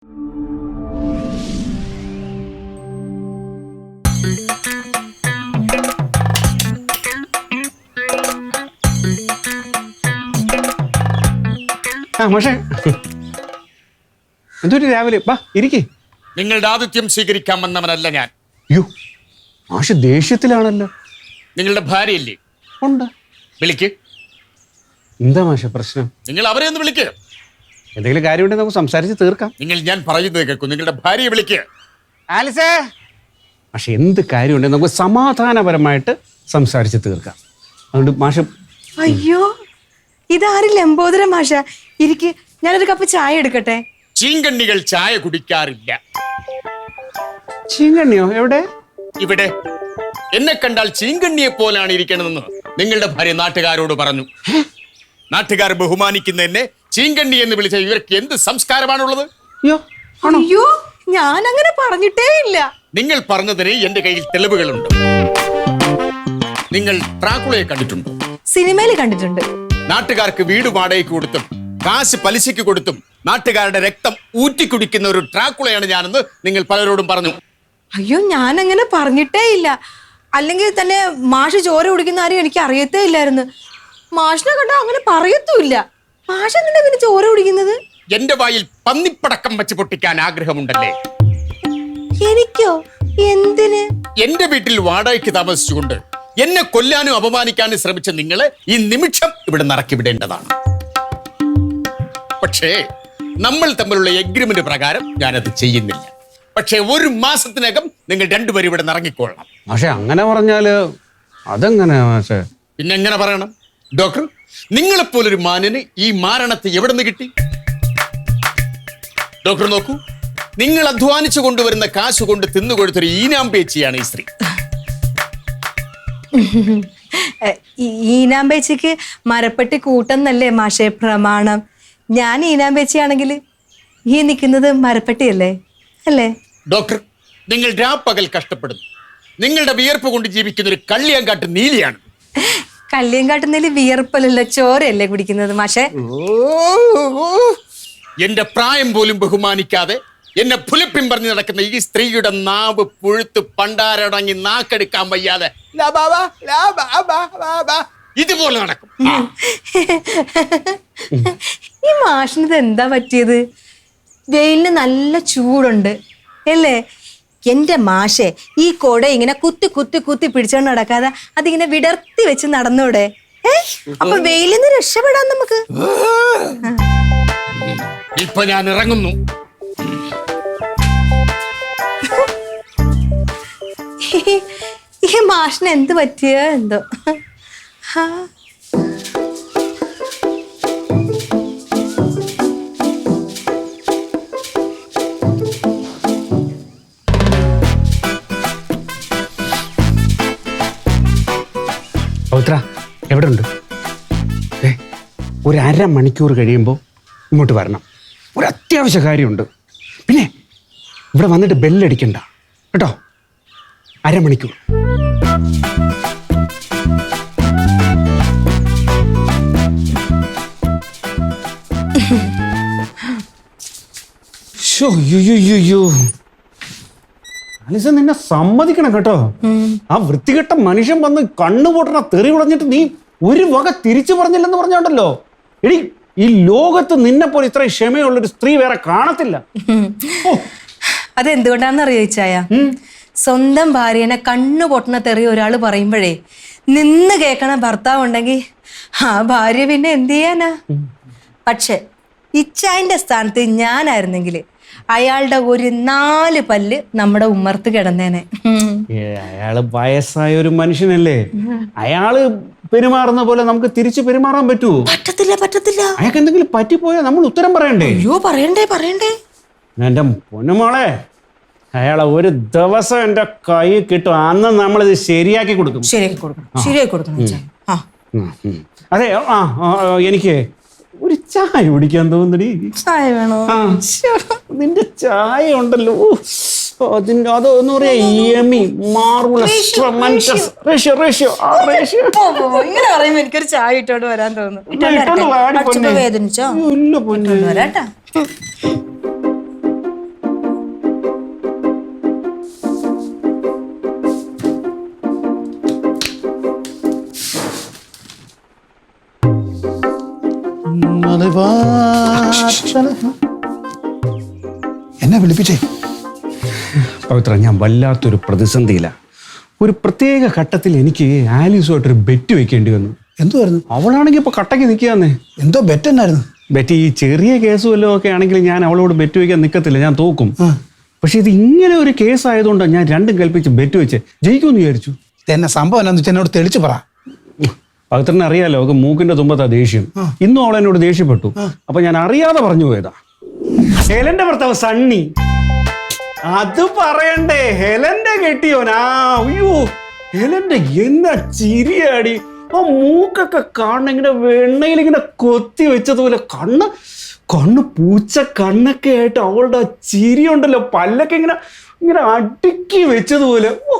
പക്ഷേ എന്തൊരു രാവിലെ വാ ഇരിക്കേ. നിങ്ങളുടെ ആതിഥ്യം സ്വീകരിക്കാൻ വന്നവനല്ല ഞാൻ. അയ്യോ മാഷ് ദേഷ്യത്തിലാണല്ലോ. നിങ്ങളുടെ ഭാര്യയില്ലേ? ഉണ്ട്. വിളിക്ക്. എന്താ മാഷ പ്രശ്നം? നിങ്ങൾ അവരെ ഒന്ന് വിളിക്ക്. എന്തെങ്കിലും കാര്യമുണ്ടെങ്കിൽ നമുക്ക് സംസാരിച്ച് തീർക്കാം. ഞാൻ പറയുന്നത് കേൾക്കും. നിങ്ങളുടെ ഭാര്യയെ വിളിക്ക്. ആലിസേ. പക്ഷെ എന്ത് കാര്യമുണ്ടെങ്കിൽ നമുക്ക് സമാധാനപരമായിട്ട് സംസാരിച്ച് തീർക്കാം. അതുകൊണ്ട് മാഷ. അയ്യോ ഇതാരും ലംബോദര മാഷ. ഇരിക്ക്, ഞാനൊരു കപ്പ് ചായ എടുക്കട്ടെ. ചീങ്കണ്ണികൾ ചായ കുടിക്കാറില്ല. ചീങ്കണ്ണിയോ? എവിടെ? ഇവിടെ. എന്നെ കണ്ടാൽ ചീങ്കണ്ണിയെ പോലാണ് ഇരിക്കണമെന്ന് നിങ്ങളുടെ ഭാര്യ നാട്ടുകാരോട് പറഞ്ഞു. നാട്ടുകാർ ബഹുമാനിക്കുന്ന എന്നെ ചീങ്കണ്ണി എന്ന് വിളിച്ച ഇവർക്ക് എന്ത് സംസ്കാരമാണുള്ളത്? അയ്യോ ഞാൻ അങ്ങനെ പറഞ്ഞിട്ടേ ഇല്ല. നിങ്ങൾ പറഞ്ഞതിന് എന്റെ കയ്യിൽ തെളിവുകളുണ്ട്. നിങ്ങൾ ഡ്രാക്കുളയെ കണ്ടിട്ടുണ്ടോ? സിനിമയിൽ കണ്ടിട്ടുണ്ട്. നാട്ടുകാർക്ക് വീട് വാടകയ്ക്ക് കൊടുത്തും കാശ് പലിശയ്ക്ക് കൊടുത്തും നാട്ടുകാരുടെ രക്തം ഊറ്റിക്കുടിക്കുന്ന ഒരു ഡ്രാക്കുളയാണ് ഞാനെന്ന് നിങ്ങൾ പലരോടും പറഞ്ഞു. അയ്യോ ഞാൻ അങ്ങനെ പറഞ്ഞിട്ടേ ഇല്ല. അല്ലെങ്കിൽ തന്നെ മാഷ് ചോര കുടിക്കുന്ന ആരും എനിക്ക് അറിയത്തേ ഇല്ലായിരുന്നു. മാഷിനെ കണ്ടാ അങ്ങനെ പറയത്തുമില്ല. മാഷ് എങ്ങനെ പിന്നെ ചോര കുടിക്കുന്നത്? എന്റെ വായിൽ പന്നിപ്പടക്കം വെച്ച് പൊട്ടിക്കാൻ ആഗ്രഹമുണ്ടല്ലേ? എനിക്കോ? എന്തിന്? എന്റെ വീട്ടിൽ വാടകയ്ക്ക് താമസിച്ചുകൊണ്ട് എന്നെ കൊല്ലാനും അപമാനിക്കാനും ശ്രമിച്ച നിങ്ങളെ ഈ നിമിഷം ഇവിടെ നിറക്കിവിടേണ്ടതാണ്. പക്ഷേ നമ്മൾ തമ്മിലുള്ള എഗ്രിമെന്റ് പ്രകാരം ഞാനത് ചെയ്യുന്നില്ല. പക്ഷേ 1 മാസത്തിനകം നിങ്ങൾ രണ്ടുപേരും ഇവിടെ നിറങ്ങിക്കൊള്ളണം. പക്ഷെ അങ്ങനെ പറഞ്ഞാല് അതെങ്ങനെ? പിന്നെ എങ്ങനെ പറയണം? ഡോക്ടർ, നിങ്ങളെപ്പോലൊരു മാന്യന് ഈ മാരണത്തെ എവിടെ നിന്ന് കിട്ടി? ഡോക്ടർ നോക്കൂ, നിങ്ങൾ അധ്വാനിച്ചു കൊണ്ടുവരുന്ന കാശ് കൊണ്ട് തിന്നുകൊടുത്തൊരു ഈനാമ്പേച്ചിയാണ് ഈ സ്ത്രീ. ഈനാമ്പേച്ചിക്ക് മരപ്പെട്ടി കൂട്ടെന്നല്ലേ മാഷേ പ്രമാണം? ഞാൻ ഈനാമ്പേച്ചിയാണെങ്കിൽ ഈ നിൽക്കുന്നത് മരപ്പെട്ടിയല്ലേ അല്ലേ? ഡോക്ടർ, നിങ്ങൾ രാപ്പകൽ കഷ്ടപ്പെടുന്നു. നിങ്ങളുടെ വിയർപ്പ് കൊണ്ട് ജീവിക്കുന്ന ഒരു കള്ളിയാങ്കാട്ട് നീലിയാണ്. കള്ളിയങ്കാട്ടുന്നതിൽ വിയർപ്പല്ലല്ലോ, ചോരയല്ലേ കുടിക്കുന്നത് മാഷേ? എന്റെ പ്രായം പോലും ബഹുമാനിക്കാതെ എന്നെ പുലപ്പിൻ പറഞ്ഞു നടക്കുന്ന ഈ സ്ത്രീയുടെ നാവ് പുഴുത്ത് പണ്ടാരടങ്ങി നാക്കെടുക്കാൻ വയ്യാതെ ഇതുപോലെ നടക്കും. ഈ മാഷിനത് എന്താ പറ്റിയത്? വെയിലിന് നല്ല ചൂടുണ്ട് അല്ലേ? എന്റെ മാഷെ ഈ കൊട ഇങ്ങനെ കുത്തി കുത്തി കുത്തി പിടിച്ചോണ്ട് നടക്കാതെ അതിങ്ങനെ വിടർത്തി വെച്ച് നടന്നൂടെ? അപ്പൊ വെയിലിൽ നിന്ന് രക്ഷപ്പെടാൻ നമുക്ക്. ഇപ്പൊ ഞാൻ ഇറങ്ങുന്നു. ഈ മാഷിന് എന്ത് പറ്റിയ എന്തോ. പവിത്ര എവിടെ ഉണ്ട്? ഒരു 1/2 മണിക്കൂർ കഴിയുമ്പോൾ ഇങ്ങോട്ട് വരണം. ഒരു അത്യാവശ്യ കാര്യമുണ്ട്. പിന്നെ ഇവിടെ വന്നിട്ട് ബെല്ലടിക്കണ്ട കേട്ടോ. 1/2 മണിക്കൂർ. അലിസ നിന്നെ സമ്മതിക്കണം കേട്ടോ. ആ വൃത്തികെട്ട മനുഷ്യൻ വന്ന് കണ്ണുപൊട്ടണ തെറി വിളഞ്ഞിട്ട് നീ ഒരു വക തിരിച്ചു പറഞ്ഞില്ലെന്ന് പറഞ്ഞോണ്ടല്ലോ. എടി ഈ ലോകത്ത് നിന്നെ പോലെ ഇത്ര ക്ഷമയുള്ളൊരു സ്ത്രീ വേറെ കാണത്തില്ല. അതെന്തുകൊണ്ടാണെന്ന് അറിയിച്ചായ, സ്വന്തം ഭാര്യനെ കണ്ണു പൊട്ടണ തെറി ഒരാൾ പറയുമ്പോഴേ നിന്ന് കേൾക്കണ ഭർത്താവ് ഉണ്ടെങ്കിൽ ആ ഭാര്യ പിന്നെ എന്ത് ചെയ്യാനാ? പക്ഷെ ഇച്ചായന്റെ സ്ഥാനത്ത് ഞാനായിരുന്നെങ്കിൽ അയാളുടെ ഒരു 4 പല്ല് നമ്മുടെ ഉമ്മർത്ത് കിടന്നേനെ. അയാള് വയസ്സായ ഒരു മനുഷ്യനല്ലേ. അയാള് പെരുമാറുന്ന പോലെ നമുക്ക് തിരിച്ചു പെരുമാറാൻ പറ്റുമോ? പറ്റത്തില്ല പറ്റത്തില്ല. അയാൾക്ക് എന്തെങ്കിലും പറ്റിപ്പോയാൽ നമ്മൾ ഉത്തരം പറയണ്ടേ? അയ്യോ പറയണ്ടേ പറയണ്ടേ. എന്റെ പൊന്നുമോളെ, അയാളെ ഒരു ദിവസം എന്റെ കൈ കിട്ടും, അന്ന് നമ്മളിത് ശരിയാക്കി കൊടുക്കും. ശരിയാക്കി കൊടുക്കണം. അതെ. എനിക്ക് ഒരു ചായ കുടിക്കാൻ തോന്നുന്നടി. ചായ വേണോ? നിന്റെ ചായ ഉണ്ടല്ലോ, അതിന്റെ അതൊന്നും പറയാ ഇങ്ങനെ പറയുമ്പോ എനിക്കൊരു ചായ ഇട്ടോണ്ട് വരാൻ തോന്നുന്നു. വേദനിച്ചോ? എന്നെ വിളിപ്പിച്ചേ. പവിത്ര, ഞാൻ വല്ലാത്തൊരു പ്രതിസന്ധിയില്ല. ഒരു പ്രത്യേക ഘട്ടത്തിൽ എനിക്ക് ആലീസുമായിട്ടൊരു ബെറ്റ് വെക്കേണ്ടി വന്നു. എന്തുവായിരുന്നു? അവളാണെങ്കിൽ ഇപ്പൊ കട്ടയ്ക്ക് നിൽക്കുകയെന്നേ. എന്തോ ബെറ്റ് എന്നായിരുന്നു? ബെറ്റ് ഈ ചെറിയ കേസ് വല്ലതും ഒക്കെ ആണെങ്കിൽ ഞാൻ അവളോട് ബെറ്റ് വയ്ക്കാൻ നിൽക്കത്തില്ല, ഞാൻ തോക്കും. പക്ഷെ ഇത് ഇങ്ങനെ ഒരു കേസ് ആയതുകൊണ്ട് ഞാൻ രണ്ടും കൽപ്പിച്ച് ബെറ്റ് വെച്ച് ജയിക്കുമെന്ന് വിചാരിച്ചു. എന്നെ സംഭവം എന്നാന്ന് വെച്ചാൽ എന്നോട് തെളിച്ച് പറ. പവിത്രനെ അറിയാലോ, അവൾക്ക് മൂക്കിന്റെ തുമ്പത്താ ദേഷ്യം. ഇന്നും അവൾ എന്നോട് ദേഷ്യപ്പെട്ടു. അപ്പൊ ഞാൻ അറിയാതെ പറഞ്ഞു പോയതാ. ഹെലന്റെ ഭർത്താവ് സണ്ണി, അത് പറയണ്ടേ, ഹെലന്റെ കെട്ടിയോനാ. അയ്യോ, ഹെലന്റെ എന്നാ ചിരിയാടി. ആ മൂക്കൊക്കെ കാണണം ഇങ്ങനെ വെണ്ണയിൽ ഇങ്ങനെ കൊത്തി വെച്ചതുപോലെ. കണ്ണ് പൂച്ച കണ്ണൊക്കെ ആയിട്ട് അവളുടെ ചിരി ഉണ്ടല്ലോ, പല്ലൊക്കെ ഇങ്ങനെ ഇങ്ങനെ അടുക്കി വെച്ചതുപോലെ. ഓ,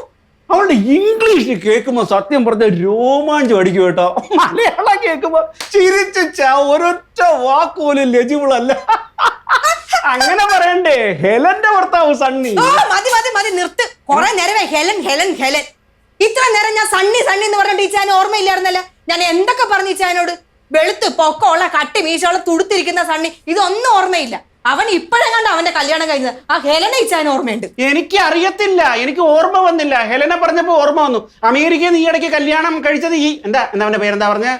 അവളുടെ ഇംഗ്ലീഷ് കേൾക്കുമ്പോ സത്യം പറഞ്ഞ രോമാഞ്ചം അടിക്കും കേട്ടോ. മലയാളം കേൾക്കുമ്പോ ചിരിച്ച ഒരൊറ്റ വാക്ക് പോലും ലെജിബിൾ അല്ല. അങ്ങനെ പറയണ്ടേ, ഹെലന്റെ ഭർത്താവ് സണ്ണി. മതി മതി മതി, നിർത്ത്. കുറെ നേരമേ ഹെലൻ ഹെലൻ ഹെലൻ. ഇത്ര നേരം ഞാൻ സണ്ണി സണ്ണി എന്ന് പറഞ്ഞിട്ട് ഈച്ചാന് ഓർമ്മയില്ലായിരുന്നല്ലേ? ഞാൻ എന്തൊക്കെ പറഞ്ഞു ഈച്ചാനോട്? വെളുത്ത് പൊക്കമുള്ള കട്ടി മീശോളം തുടുത്തിരിക്കുന്ന സണ്ണി, ഇതൊന്നും ഓർമ്മയില്ല. അവൻ ഇപ്പോഴെങ്ങാണ്ട് അവന്റെ കല്യാണം കഴിഞ്ഞത്. ആ ഹെലനെ ഈച്ചാന് ഓർമ്മയുണ്ട്. എനിക്ക് അറിയത്തില്ല, എനിക്ക് ഓർമ്മ വന്നില്ല. ഹെലനെ പറഞ്ഞപ്പോ ഓർമ്മ വന്നു. അമേരിക്കയിൽ നിന്ന് ഈ ഇടയ്ക്ക് കല്യാണം കഴിച്ചത് ഈ എന്താ അവന്റെ പേരെന്താ പറഞ്ഞ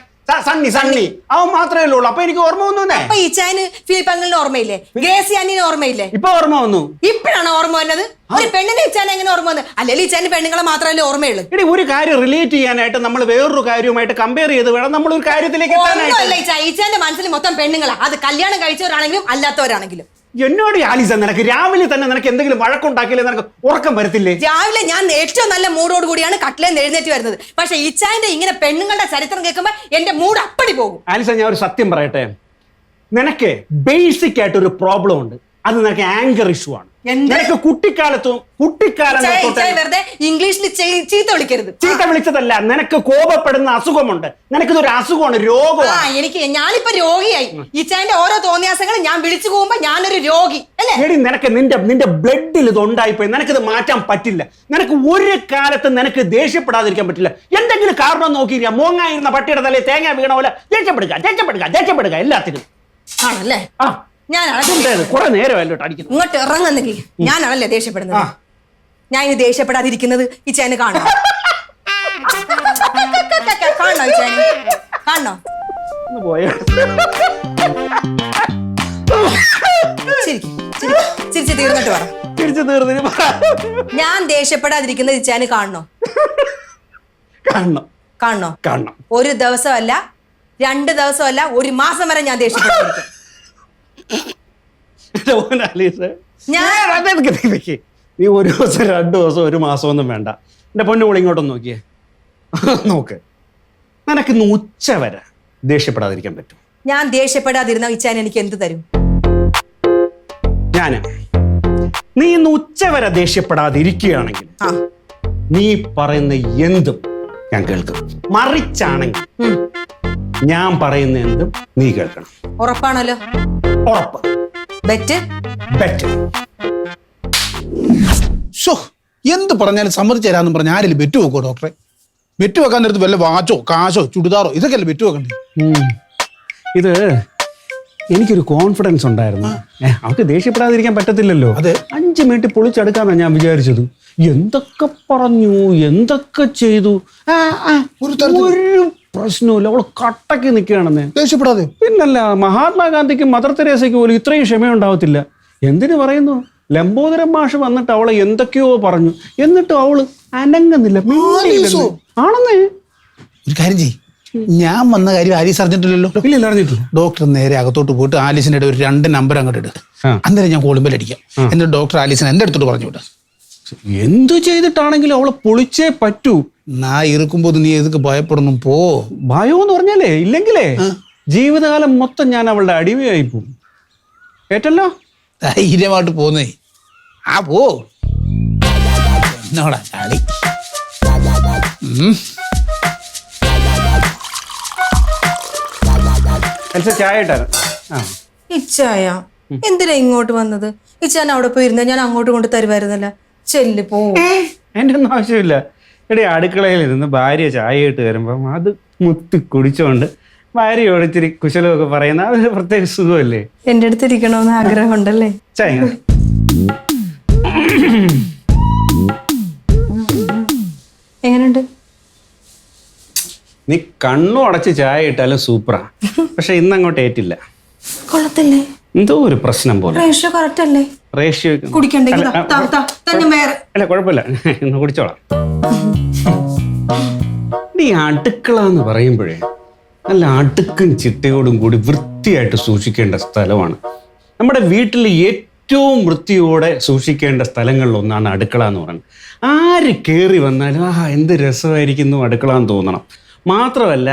സണ്ണി അവൻ മാത്രമേ ഉള്ളൂ. അപ്പൊ എനിക്ക് ഓർമ്മ വന്നു. അപ്പൊ ഈച്ചാന് ഫിലിപ്പ് അങ്കിളിന് ഓർമ്മയില്ലേ? ഗ്രേസി ആന്റിന് ഓർമ്മയില്ലേ? ഇപ്പൊ ഓർമ്മ വന്നു. ഇപ്പോഴാണ് ഓർമ്മ വന്നത്? ഒരു പെണ്ണിനെ ഈച്ചാൻ എങ്ങനെ ഓർമ്മ വന്നത്? അല്ലെങ്കിൽ ഈച്ചാന് പെണ്ണുങ്ങളെ മാത്രമല്ലേ ഓർമ്മയുള്ളൂ? ഇനി ഒരു കാര്യം റിലേറ്റ് ചെയ്യാനായിട്ട് നമ്മൾ വേറൊരു കാര്യവുമായിട്ട് കമ്പയർ ചെയ്ത് വേണം നമ്മൾ ഒരു കാര്യത്തിലേക്ക് എത്താനായിട്ട്. ഈച്ചാന്റെ മനസ്സിൽ മൊത്തം പെണ്ണുങ്ങളാ. അത് കല്യാണം കഴിച്ചവരാണെങ്കിലും അല്ലാത്തവരാണെങ്കിലും. എന്നോട് ആലിസ, നിനക്ക് രാവിലെ തന്നെ നിനക്ക് എന്തെങ്കിലും വഴക്കുണ്ടാക്കിയില്ലേ? നിനക്ക് ഉറക്കം വരത്തില്ലേ? രാവിലെ ഞാൻ ഏറ്റവും നല്ല മൂഡോട് കൂടിയാണ് കട്ടിലേന്ന് എഴുന്നേറ്റ് വരുന്നത്. പക്ഷെ ഈച്ചാന്റെ ഇങ്ങനെ പെണ്ണുങ്ങളുടെ ചരിത്രം കേൾക്കുമ്പോ എന്റെ മൂഡ് അപ്പടി പോകും. ആലിസ, ഞാൻ ഒരു സത്യം പറയട്ടെ. നിനക്ക് ബേസിക് ആയിട്ട് ഒരു പ്രോബ്ലം ഉണ്ട്. അത് നിനക്ക് ആങ്കർ ഇഷ്യൂ ആണ്. നിനക്ക് കുട്ടിക്കാലം വെറുതെ ഇംഗ്ലീഷിൽ ചീത്ത വിളിക്കരുത്. ചീത്ത വിളിച്ചതല്ല, നിനക്ക് കോപപ്പെടുന്ന അസുഖമുണ്ട്. നിനക്കിതൊരു അസുഖമാണ്, രോഗമാണ്. ഞാനിപ്പോ രോഗിയായി. ഈച്ചാന്റെ ഓരോ തോന്നിയാസങ്ങളും ഞാൻ വിളിച്ചു പോകുമ്പോ ഞാനൊരു രോഗി അല്ലേ? എടി, നിനക്ക് നിന്റെ ബ്ലഡിൽ ഇത് ഉണ്ടായിപ്പോയി. നിനക്കിത് മാറ്റാൻ പറ്റില്ല. നിനക്ക് ഒരു കാലത്ത് നിനക്ക് ദേഷ്യപ്പെടാതിരിക്കാൻ പറ്റില്ല. എന്തെങ്കിലും കാരണം നോക്കിയിരിക്കാം. മോങ്ങായിരുന്ന പട്ടിയുടെ തലയിൽ തേങ്ങ വീണ പോലെ ദേഷ്യപ്പെടുക എല്ലാത്തിനും. ആണല്ലേ? ആ, കുറെ നേരമല്ലോ അടിക്കുന്നു. ഇങ്ങോട്ട് ഇറങ്ങുന്നെങ്കിൽ ഞാനാണല്ലേ ദേഷ്യപ്പെടുന്നത്. ഞാൻ ഇനി ദേഷ്യപ്പെടാതിരിക്കുന്നത് ഈച്ചാന് കാണോ? കാണോ ഈച്ചാന്? കാണോ? ചിരിച്ച് തീർന്നിട്ട് പറ. ഞാൻ ദേഷ്യപ്പെടാതിരിക്കുന്നത് ഈച്ചാന് കാണണോ? കാണണോ? കാണണം. ഒരു ദിവസമല്ല, 2 ദിവസമല്ല, 1 മാസം വരെ ഞാൻ ദേഷ്യപ്പെടാതിരിക്കും. നീ 1 ദിവസം 2 ദിവസം 1 മാസം ഒന്നും വേണ്ട. എന്റെ പൊന്നുകൂടെ ഇങ്ങോട്ടൊന്ന് നോക്കിയേ. നോക്ക്, നിനക്ക് ഇന്ന് ഉച്ച വരെ ദേഷ്യപ്പെടാതിരിക്കാൻ പറ്റും. ഞാൻ ദേഷ്യപ്പെടാതിരുന്ന ഇച്ചാൻ എനിക്ക് എന്ത് തരും? നീ ഇന്ന് ഉച്ച വരെ ദേഷ്യപ്പെടാതിരിക്കുകയാണെങ്കിൽ നീ പറയുന്ന എന്തും ഞാൻ കേൾക്കും. മറിച്ചാണെങ്കിൽ ഞാൻ പറയുന്ന എന്തും നീ കേൾക്കണം. ഉറപ്പാണല്ലോ? ഉറപ്പ്. ബെറ്റ്? എന്ത് പറഞ്ഞാലും സമ്മതിച്ചു തരാന്ന് പറഞ്ഞ ആരെങ്കിലും ബെറ്റ് വെക്കോ ഡോക്ടറെ? ബെറ്റ് വെക്കാൻ നേരത്ത് വല്ല വാച്ചോ കാശോ ചുടിദാറോ ഇതൊക്കെയല്ലേ ബെറ്റ് വെക്കണ്ടേ? ഇത് എനിക്കൊരു കോൺഫിഡൻസ് ഉണ്ടായിരുന്നു. അവർക്ക് ദേഷ്യപ്പെടാതിരിക്കാൻ പറ്റത്തില്ലല്ലോ. 5 മിനിറ്റ് പൊളിച്ചെടുക്കാന്നാണ് ഞാൻ വിചാരിച്ചത്. എന്തൊക്കെ പറഞ്ഞു, എന്തൊക്കെ ചെയ്തു, ഒരു പ്രശ്നമില്ല. അവള് കട്ടക്ക് നിൽക്കുകയാണെന്ന്. ദേഷ്യപ്പെടാതെ പിന്നല്ല, മഹാത്മാഗാന്ധിക്കും മദർ തെരേസയ്ക്ക് പോലും ഇത്രയും ക്ഷമയുണ്ടാവത്തില്ല. എന്തിനു പറയുന്നു? ലംബോദരൻ മാഷ് വന്നിട്ട് അവളെ എന്തൊക്കെയോ പറഞ്ഞു, എന്നിട്ടും അവള് അനങ്ങുന്നില്ല. ആണെന്നേ. ഒരു കാര്യം ചെയ്യ്, ഞാൻ വന്ന കാര്യം ആലീസ് അറിഞ്ഞിട്ടില്ലല്ലോ? ഇല്ല, അറിഞ്ഞിട്ടില്ല. ഡോക്ടർ നേരെ അകത്തോട്ട് പോയിട്ട് ആലീസിന്റെ ഒരു 2 നമ്പർ അങ്ങോട്ട് ഇടുക. അന്നേരം ഞാൻ കോളുമ്പൽ അടിക്കാം. എന്നിട്ട് ഡോക്ടർ ആലീസിനെ എന്റെ അടുത്തോട്ട് പറഞ്ഞു വിടാം. എന്തു ചെയ്തിട്ടാണെങ്കിലും അവളെ പൊളിച്ചേ പറ്റൂ. നാ ഇറുക്കുമ്പോ നീ എതൊക്കെ ഭയപ്പെടണം. പോ. ഭയം എന്ന് പറഞ്ഞാലേ ഇല്ലെങ്കിലേ ജീവിതകാലം മൊത്തം ഞാൻ അവളുടെ അടിമയായി പോവും. കേട്ടല്ലോ? ധൈര്യമായിട്ട് പോന്നേ. പോ. എന്നോടാ ചാളി. ചായ ഇട്ടാണ്. ഇച്ചായ എന്തിനാ ഇങ്ങോട്ട് വന്നത്? ഇച്ചാൻ അവിടെ പോയിരുന്ന ഞാൻ അങ്ങോട്ട് കൊണ്ട് തരുമായിരുന്നല്ല. ചെല്ലി പോ. എൻ്റെ ഒന്നും ആവശ്യമില്ല. എടേ, അടുക്കളയിൽ ഇരുന്ന് ഭാര്യ ചായ ഇട്ട് വരുമ്പം അത് മുത്തി കുടിച്ചോണ്ട് ഭാര്യയോട് ഇച്ചിരി കുശലമൊക്കെ പറയുന്ന അതൊരു പ്രത്യേക സുഖമല്ലേ? എന്റെ അടുത്ത് ഇരിക്കണമെന്ന് ആഗ്രഹമുണ്ടല്ലേ? ചായ എങ്ങനെയുണ്ട്? നീ കണ്ണും അടച്ച് ചായ ഇട്ടാലും സൂപ്പറാ. പക്ഷെ ഇന്നങ്ങോട്ട് ഏറ്റില്ല. കൊള്ളത്തില്ലേ? എന്തോ ഒരു പ്രശ്നം പോലെ. റേഷ്യോ കറക്റ്റ് അല്ലേ? റേഷ്യോ കുടിക്കണ്ടേ? തന്നെ വേറെ. അല്ല കുഴപ്പമില്ല, ഇന്ന് കുടിച്ചോളാം. ഈ അടുക്കള എന്ന് പറയുമ്പോഴേ നല്ല അടുക്കും ചിട്ടയോടും കൂടി വൃത്തിയായിട്ട് സൂക്ഷിക്കേണ്ട സ്ഥലമാണ്. നമ്മുടെ വീട്ടിൽ ഏറ്റവും വൃത്തിയോടെ സൂക്ഷിക്കേണ്ട സ്ഥലങ്ങളിലൊന്നാണ് അടുക്കള എന്ന് പറയുന്നത്. ആര് കയറി വന്നാലും എന്ത് രസമായിരിക്കുന്നു അടുക്കള എന്ന് തോന്നണം. മാത്രമല്ല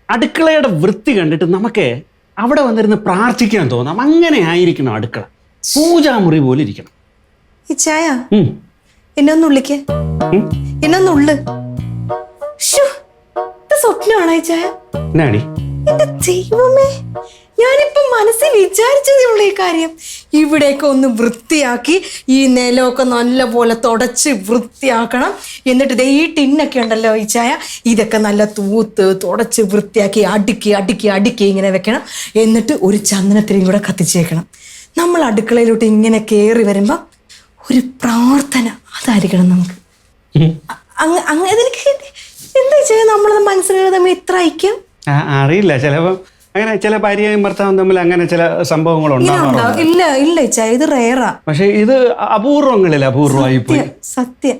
അടുക്കളയുടെ വൃത്തി കണ്ടിട്ട് നമുക്ക് അവിടെ വന്നിരുന്ന് പ്രാർത്ഥിക്കാൻ തോന്നാം. അങ്ങനെ ആയിരിക്കണം അടുക്കള, പൂജാമുറി പോലെ ഇരിക്കണം. ഈ ചായ എന്നൊന്നുള്ളിക്ക് എന്നൊന്നുള്ളു. സ്വപ്നമാണോ ഈ ചായ? എന്നാടി എന്റെ ദൈവമേ, ഞാനിപ്പോ മനസ്സിൽ വിചാരിച്ചതേ ഉള്ളൂ ഈ കാര്യം. ഇവിടെയൊക്കെ ഒന്ന് വൃത്തിയാക്കി ഈ നിലമൊക്കെ നല്ല പോലെ തുടച്ച് വൃത്തിയാക്കണം. എന്നിട്ട് ഈ ടിന്നൊക്കെ ഉണ്ടല്ലോ ഈ ചായ, ഇതൊക്കെ നല്ല തൂത്ത് തുടച്ച് വൃത്തിയാക്കി അടുക്കി അടുക്കി അടുക്കി ഇങ്ങനെ വെക്കണം. എന്നിട്ട് ഒരു ചന്ദനത്തിരിയും കൂടെ കത്തിച്ചേക്കണം. നമ്മൾ അടുക്കളയിലോട്ട് ഇങ്ങനെ കയറി വരുമ്പോ ഒരു പ്രാർത്ഥന അതായിരിക്കണം നമുക്ക്. അതെനിക്ക് എന്താ ചെയ്യാ, നമ്മളത് മനസ്സിലുള്ളത് തമ്മിൽ ഇത്ര ഐക്യം അറിയില്ല. ചിലപ്പം അങ്ങനെ ചില ഭാര്യയും ഭർത്താവും തമ്മിൽ അങ്ങനെ ചില സംഭവങ്ങൾ ഉണ്ടാവും. ഇല്ല ഇല്ല ചായ, ഇത് റേറാ. പക്ഷെ ഇത് അപൂർവങ്ങളിൽ അപൂർവമായി പോയി. സത്യം.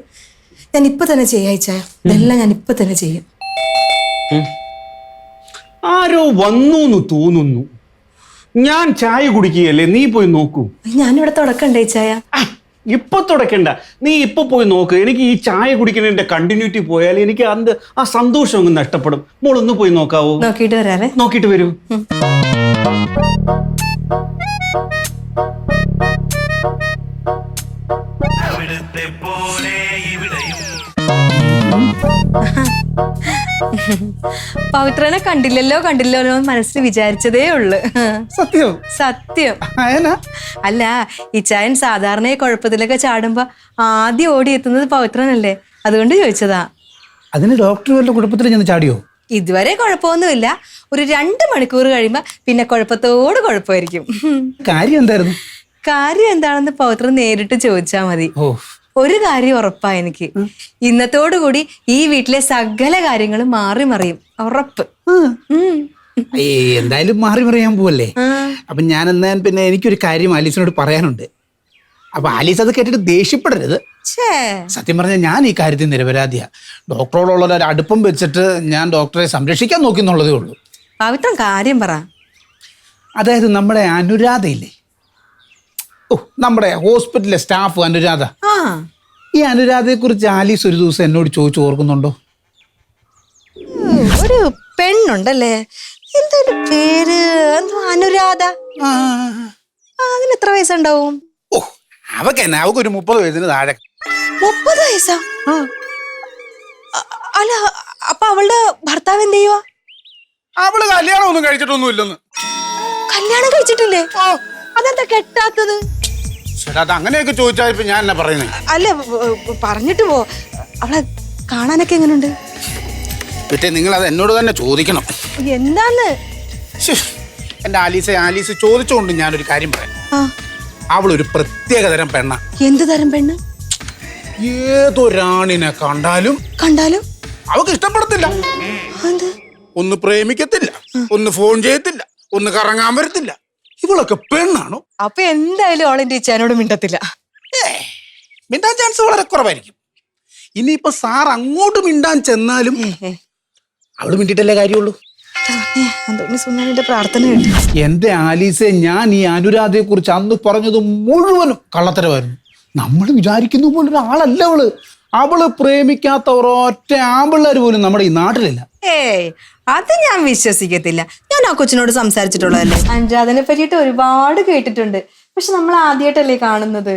ഞാൻ ഇപ്പൊ തന്നെ ചെയ്യാ ചായ, ഇതെല്ലാം ഞാൻ ഇപ്പൊ തന്നെ ചെയ്യും. ആരോ വന്നു തോന്നുന്നു. ഞാൻ ചായ കുടിക്കുകയല്ലേ, നീ പോയി നോക്കൂ. ഞാനിവിടെ തുടക്കണ്ടേ ചായ? ഇപ്പൊ തുടക്കണ്ട, നീ ഇപ്പൊ പോയി നോക്ക്. എനിക്ക് ഈ ചായ കുടിക്കുന്നതിന്റെ കണ്ടിന്യൂറ്റി പോയാൽ എനിക്ക് അത് ആ സന്തോഷം അങ്ങ് നഷ്ടപ്പെടും. മോളൊന്ന് പോയി നോക്കാവോ? നോക്കിയിട്ട് വരാവേ. നോക്കിയിട്ട് വരൂ. പവിത്രനെ കണ്ടില്ലല്ലോ കണ്ടില്ലല്ലോ മനസ്സിൽ വിചാരിച്ചതേ ഉള്ളു. സത്യം സത്യം. അല്ല, ഇച്ചായൻ സാധാരണ കുഴപ്പത്തിലൊക്കെ ചാടുമ്പോ ആദ്യം ഓടി എത്തുന്നത് പവിത്രനല്ലേ, അതുകൊണ്ട് ചോദിച്ചതാ. അതിന് ഡോക്ടർ വല്ല കുഴപ്പത്തിൽ ചെന്ന് ചാടിയോ? ഇതുവരെ കുഴപ്പമൊന്നുമില്ല. ഒരു 2 മണിക്കൂർ കഴിയുമ്പോ പിന്നെ കുഴപ്പത്തോട് കുഴപ്പമായിരിക്കും. കാര്യം എന്തായിരുന്നു? കാര്യം എന്താണെന്ന് പവിത്രൻ നേരിട്ട് ചോദിച്ചാ മതി. ഒരു കാര്യം ഉറപ്പാ എനിക്ക്, ഇന്നത്തോടുകൂടി ഈ വീട്ടിലെ സകല കാര്യങ്ങളും മാറി മറിയും, ഉറപ്പ്. എന്തായാലും മാറി മറിയാൻ പോവല്ലേ. അപ്പൊ ഞാൻ എന്നാ പിന്നെ എനിക്കൊരു കാര്യം ആലീസിനോട് പറയാനുണ്ട്. അപ്പൊ ആലീസ് അത് കേട്ടിട്ട് ദേഷ്യപ്പെടരുത്. സത്യം പറഞ്ഞാൽ ഞാൻ ഈ കാര്യത്തിൽ നിരപരാധിയാ. ഡോക്ടറോടുള്ള ഒരു അടുപ്പം വെച്ചിട്ട് ഞാൻ ഡോക്ടറെ സംരക്ഷിക്കാൻ നോക്കി എന്നുള്ളതേ ഉള്ളൂ. പവിത്രൻ കാര്യം പറ. അതായത് നമ്മുടെ അനുരാധയില്ലേ, നമ്മുടെ ഹോസ്പിറ്റലിലെ സ്റ്റാഫ് അനുരാധ, ഈ അനുരാധയെ കുറിച്ച് ആലീസ് ഒരു ദിവസം എന്നോട് ചോദിച്ചു, ഓർക്കുന്നുണ്ടോ? ഒരു പെണ്ണുണ്ടല്ലേ, എന്തൊരു പേര്, അനുരാധ. അതിന് എത്ര വയസ്സുണ്ടാവും? അവക്കൊരു 30 വയസ്സിന് താഴെ. 30 വയസ്സാ? അല്ല, അപ്പൊ അവളുടെ ഭർത്താവ് എന്ത് ചെയ്യുവാ? അവള് കല്യാണം ഒന്നും കഴിച്ചിട്ടൊന്നും ഇല്ലെന്ന്. കല്യാണം കഴിച്ചിട്ടില്ലേ? അതെന്താ കെട്ടാത്തത്? അങ്ങനെയൊക്കെ ചോദിച്ചാൽ ഞാൻ എന്നാ പറയുന്നത്? അല്ല, പറഞ്ഞിട്ട് പോ. അവളെ കാണാനൊക്കെ എങ്ങനെയുണ്ട്? പിന്നെ നിങ്ങൾ അത് എന്നോട് തന്നെ ചോദിക്കണം. എന്താന്ന്? എന്റെ ആലീസ് ചോദിച്ചുകൊണ്ട് ഞാനൊരു കാര്യം പറയാം. അവളൊരു പ്രത്യേകതരം പെണ്ണ. എന്ത് തരം പെണ്ണ്? ഏതൊരാണിനെ കണ്ടാലും അവൾക്ക് ഇഷ്ടപ്പെടത്തില്ല. ഒന്ന് പ്രേമിക്കത്തില്ല, ഒന്ന് ഫോൺ ചെയ്യത്തില്ല, ഒന്ന് കറങ്ങാൻ വരത്തില്ല. ഇവളൊക്കെ പെണ്ണാണോ? അപ്പൊ എന്തായാലും അവളെന്റെ ഇച്ചാനോട് മിണ്ടത്തില്ല. മിണ്ടാൻ ചാൻസ് വളരെ കുറവായിരിക്കും. ഇനിയിപ്പോ സാർ അങ്ങോട്ട് മിണ്ടാൻ ചെന്നാലും അവള് മിണ്ടിട്ടല്ലേ കാര്യമുള്ളൂ. പ്രാർത്ഥന. എന്റെ ആലീസെ, ഞാൻ ഈ അനുരാധയെ കുറിച്ച് അന്ന് പറഞ്ഞത് മുഴുവനും കള്ളത്തരമായിരുന്നു. നമ്മൾ വിചാരിക്കുന്ന പോലെ ഒരാളല്ല അവള്. അവള് പ്രേമിക്കാത്ത ഒരൊറ്റ ആമ്പിള്ളേർ പോലും നമ്മുടെ ഈ നാട്ടിലില്ല. അത് ഞാൻ വിശ്വസിക്കത്തില്ല. ഞാൻ ആ കൊച്ചിനോട് സംസാരിച്ചിട്ടുള്ളതല്ലേ. അനുരാധനെ പറ്റിയിട്ട് ഒരുപാട് കേട്ടിട്ടുണ്ട്, പക്ഷെ നമ്മൾ ആദ്യമായിട്ടല്ലേ കാണുന്നത്.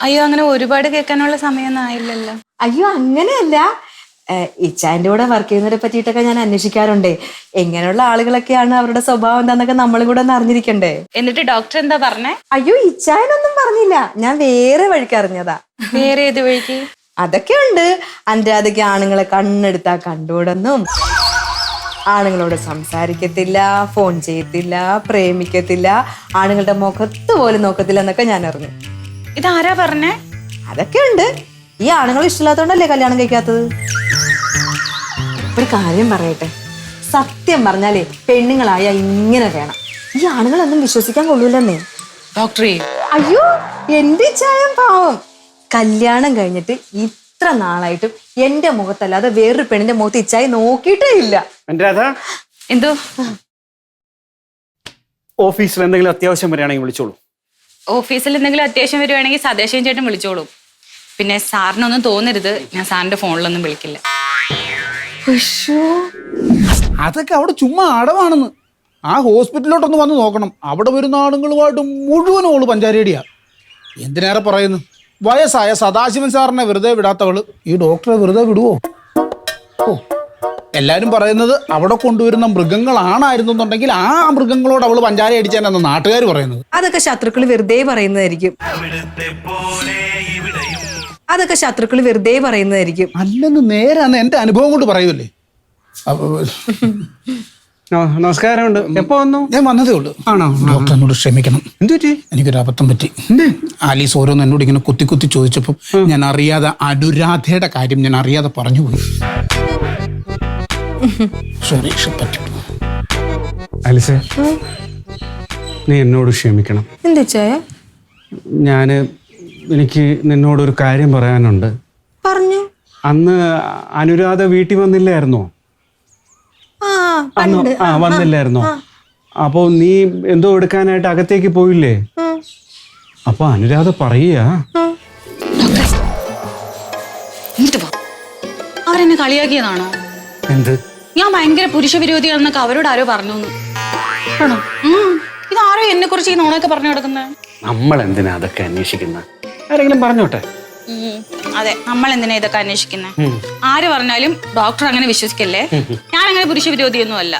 അയ്യോ, അങ്ങനെ ഒരുപാട് കേൾക്കാനുള്ള സമയമൊന്നും ആയില്ലല്ലോ. അയ്യോ, അങ്ങനെയല്ല. ഇച്ചാന്റെ കൂടെ വർക്ക് ചെയ്യുന്നവരെ പറ്റിയിട്ടൊക്കെ ഞാൻ അന്വേഷിക്കാറുണ്ടേ. എങ്ങനെയുള്ള ആളുകളൊക്കെയാണ്, അവരുടെ സ്വഭാവം എന്താന്നൊക്കെ നമ്മളും കൂടെ ഒന്ന് അറിഞ്ഞിരിക്കണ്ടേ. എന്നിട്ട് ഡോക്ടർ എന്താ പറഞ്ഞേ? അയ്യോ, ഇച്ചായനൊന്നും പറഞ്ഞില്ല. ഞാൻ വേറെ വഴിക്ക് അറിഞ്ഞതാ. വേറെ ഏത് വഴിക്ക്? അതൊക്കെ ഉണ്ട്. അനുരാധയ്ക്ക് ആണുങ്ങളെ കണ്ണെടുത്താ കണ്ടുകൂടെന്നും, ആണുങ്ങളോട് സംസാരിക്കത്തില്ല, ഫോൺ ചെയ്യത്തില്ല, പ്രേമിക്കത്തില്ല, ആണുങ്ങളുടെ മുഖത്ത് പോലും നോക്കത്തില്ല എന്നൊക്കെ ഞാൻ അറിഞ്ഞു. ഇതാരാ പറഞ്ഞേ? അതൊക്കെ ഉണ്ട്. ഈ ആണുങ്ങൾ ഇഷ്ടമില്ലാത്തോണ്ടല്ലേ കല്യാണം കഴിക്കാത്തത്. ഒരു കാര്യം പറയട്ടെ, സത്യം പറഞ്ഞാലേ പെണ്ണുങ്ങളായ ഇങ്ങനെ വേണം. ഈ ആണുങ്ങളൊന്നും വിശ്വസിക്കാൻ കൊള്ളൂലെന്നേ. ഡോക്ടറെ, അയ്യോ എന്റെ ചായം പാവം. കല്യാണം കഴിഞ്ഞിട്ട് ഇത്ര നാളായിട്ടും എന്റെ മുഖത്തല്ലാതെ വേറൊരു പെണ്ണിന്റെ മുഖത്ത് ഇച്ചായി നോക്കിയിട്ടേ ഇല്ല. അനുരാധ, എന്തോ ഓഫീസിൽ എന്തെങ്കിലും അത്യാവശ്യം വരികയാണെങ്കിൽ വിളിച്ചോളൂ. ഓഫീസിൽ എന്തെങ്കിലും അത്യാവശ്യം വരുവാണെങ്കിൽ സദേശം ചേട്ടൻ വിളിച്ചോളൂ. പിന്നെ സാറിനൊന്നും തോന്നരുത്, ഞാൻ സാറിന്റെ ഫോണിലൊന്നും വിളിക്കില്ല. അതൊക്കെ അവിടെ ചുമ്മാ അടവാണെന്ന്. ആ ഹോസ്പിറ്റലിലോട്ടൊന്ന് വന്ന് നോക്കണം. അവിടെ വരുന്ന ആണുങ്ങളുമായിട്ട് മുഴുവനും ഓള് പഞ്ചാരടിയാ. എന്തിനേറെ പറയുന്നു, വയസ്സായ സദാശിവൻ സാറിനെ വെറുതെ വിടാത്തവള് ഈ ഡോക്ടറെ വെറുതെ വിടുവോ? ഓ, എല്ലാരും പറയുന്നത് അവിടെ കൊണ്ടുവരുന്ന മൃഗങ്ങളാണായിരുന്നുണ്ടെങ്കിൽ ആ മൃഗങ്ങളോട് അവള് പഞ്ചാര അടിച്ചാനെന്ന് നാട്ടുകാർ പറയുന്നത്. അതൊക്കെ ശത്രുക്കൾ വെറുതെ പറയുന്നതായിരിക്കും. അതൊക്കെ ശത്രുക്കൾ വെറുതെ പറയുന്നതായിരിക്കും. അല്ലെന്ന് നേരാന്ന് എന്റെ അനുഭവം കൊണ്ട് പറയൂല്ലേ. നമസ്കാരമുണ്ട്. എപ്പോ വന്നു? ഞാൻ വന്നതേ ഉള്ളൂ. ആണോ? ഡോക്ടർ എന്നോട് ക്ഷമിക്കണം. എന്തു പറ്റി? എനിക്കൊരു അബദ്ധം പറ്റി. ആലീസ് ഓരോന്ന് എന്നോട് ഇങ്ങനെ കുത്തി കുത്തി ചോദിച്ചപ്പോൾ ഞാൻ അറിയാതെ അനുരാധയുടെ കാര്യം ഞാൻ അറിയാതെ പറഞ്ഞുപോയി. സോറി. ആലിസേ, നീ എന്നോട് ക്ഷമിക്കണം. എന്താ ചായ? എനിക്ക് നിന്നോടൊരു കാര്യം പറയാനുണ്ട്. പറഞ്ഞു. അന്ന് അനുരാധ വീട്ടിൽ വന്നില്ലായിരുന്നോ? വന്നില്ലായിരുന്നോ? അപ്പോ നീ എന്തോ എടുക്കാനായിട്ട് അകത്തേക്ക് പോയില്ലേ? അപ്പൊ അനുരാധ പറയാ, അവരെന്നെ കളിയാക്കിയതാണോ? എന്ത്? ഞാൻ ഭയങ്കര പുരുഷ വിരോധിയാണെന്നൊക്കെ അവരോട് ആരോ പറഞ്ഞു. ഇതാരോ എന്നെ കുറിച്ച് ഈ നോണൊക്കെ പറഞ്ഞു കിടക്കുന്നത്. നമ്മൾ എന്തിനാ അതൊക്കെ അന്വേഷിക്കുന്ന? ആരെങ്കിലും പറഞ്ഞോട്ടെ. അതെ, നമ്മൾ എന്തിനാ ഇതൊക്കെ അന്വേഷിക്കുന്നത്? ആര് പറഞ്ഞാലും ഡോക്ടർ അങ്ങനെ വിശ്വസിക്കല്ലേ. ഞാൻ അങ്ങനെ പുരുഷ വിരോധിയൊന്നും അല്ല,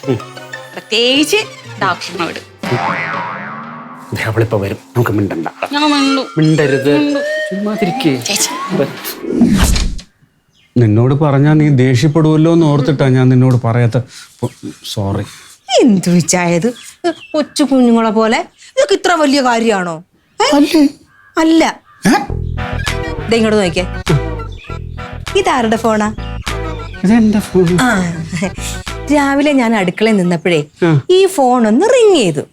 പ്രത്യേകിച്ച് ഡോക്ടറിനോട്. അവളിപ്പോ വരും, നമുക്ക് മിണ്ടണ്ട. ഞാൻ മിണ്ടു. മിണ്ടരുത്. നിന്നോട് പറഞ്ഞാ നീ ദേഷ്യപ്പെടുമല്ലോ എന്ന് ഓർത്തിട്ടാ ഞാൻ നിന്നോട് പറയാത്ത. സോറി. എന്തു വിച്ചായത്? കൊച്ചു കുഞ്ഞുങ്ങളെ പോലെ ഇതൊക്കെ ഇത്ര വലിയ കാര്യമാണോ? അല്ല. ഇങ്ങോട്ട് നോക്കിയേ, ഇതാരുടെ ഫോണാ? ഇതെന്റെ ഫോൺ. രാവിലെ ഞാൻ അടുക്കളയിൽ നിന്നപ്പോഴേ ഈ ഫോൺ ഒന്ന് റിങ് ചെയ്തു.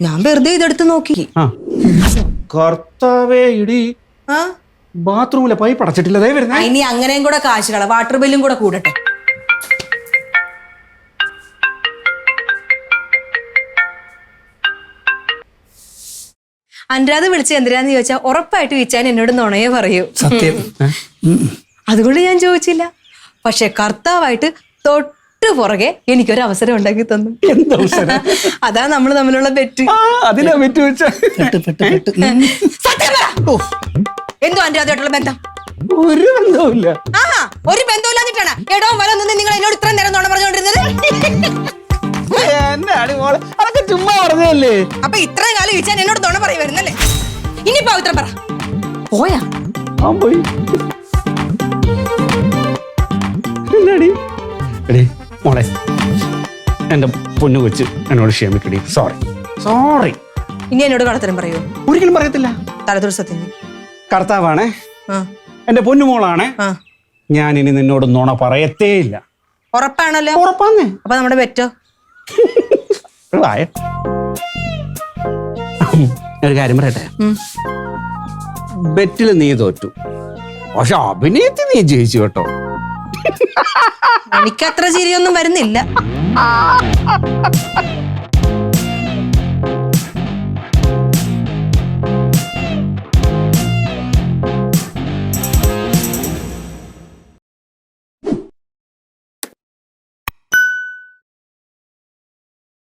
ഞാൻ വെറുതെ ഇതെടുത്ത് നോക്കി. കർത്താവേ, ഇടി ബാത്റൂമിലെ പൈപ്പ് അടച്ചിട്ടില്ല. ഇനി അങ്ങനെയും കൂടെ കാശുകള, വാട്ടർ ബില്ലും കൂടെ കൂടട്ടെ. അനുരാധ വിളിച്ച് എന്തിനാന്ന് ചോദിച്ചാ ഉറപ്പായിട്ട് വിച്ചാൻ എന്നോട് നുണയെ പറയൂ. സത്യം. അതുകൊണ്ട് ഞാൻ ചോദിച്ചില്ല. പക്ഷെ കർത്താവായിട്ട് തൊട്ട് പുറകെ എനിക്കൊരു അവസരം ഉണ്ടാക്കി തന്നു. അതാ നമ്മൾ തമ്മിലുള്ള ബെറ്റ്. അതിനാ ബെറ്റ് വെച്ച. എന്തോ അനുരാധയായിട്ടുള്ള ബന്ധം? ഒരു ബന്ധവുമില്ല. ഒരു ബന്ധമില്ലാഞ്ഞിട്ടാണ് എടോ വല നിന്ന് നിങ്ങൾ എന്നോട് ഇത്ര നേരം നുണ പറഞ്ഞുകൊണ്ടിരുന്നത്. അതൊക്കെ ചുമ്മാ പറഞ്ഞല്ലേ. അപ്പൊ ഇത്രയും കാലം വിളിച്ചാൽ എന്നോട് നുണ പറയുമായിരുന്നല്ലേ? ഇനിയിപ്പോ ഇത്ര പറ. പോയാ പോയി. എന്താടി എടേ മോളെ, എന്റെ പൊന്നു കൊച്ച് എന്നോട് ക്ഷമിക്കടി. സോറി. ഇനി എന്നോട് കള്ളത്തരം പറയൂ? ഒരിക്കലും പറയത്തില്ല. തലതൊരു സത്യം. കർത്താവാണേ, എന്റെ പൊന്നുമോളാണ്. ഞാൻ ഇനി നിന്നോട് നുണ പറയത്തേ ഇല്ല. ഉറപ്പാണല്ലോ? ഉറപ്പാന്നേ. അപ്പൊ നമ്മുടെ ബെറ്റോ? ഒരു കാര്യം പറയട്ടെ, ബെറ്റില് നീ തോറ്റു, പക്ഷെ അഭിനയത്തിൽ നീ ജയിച്ചു കേട്ടോ. എനിക്കത്ര ചിരിയൊന്നും വരുന്നില്ല.